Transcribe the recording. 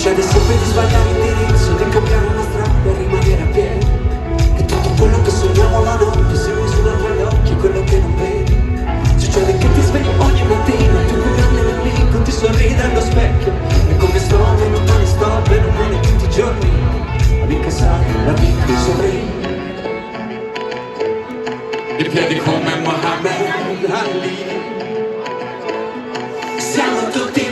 Succede sempre di sbagliare indirizzo, di cambiare una strada per rimanere a piedi. E tutto quello che sogniamo la notte siamo solo tra gli occhi, quello che non vedi. Succede che ti svegli ogni mattina, più grande nemico ti sorride allo specchio. E come sto, meno male tutti i giorni ad incassare la vita di sorridi. I piedi come Muhammad Ali. Siamo tutti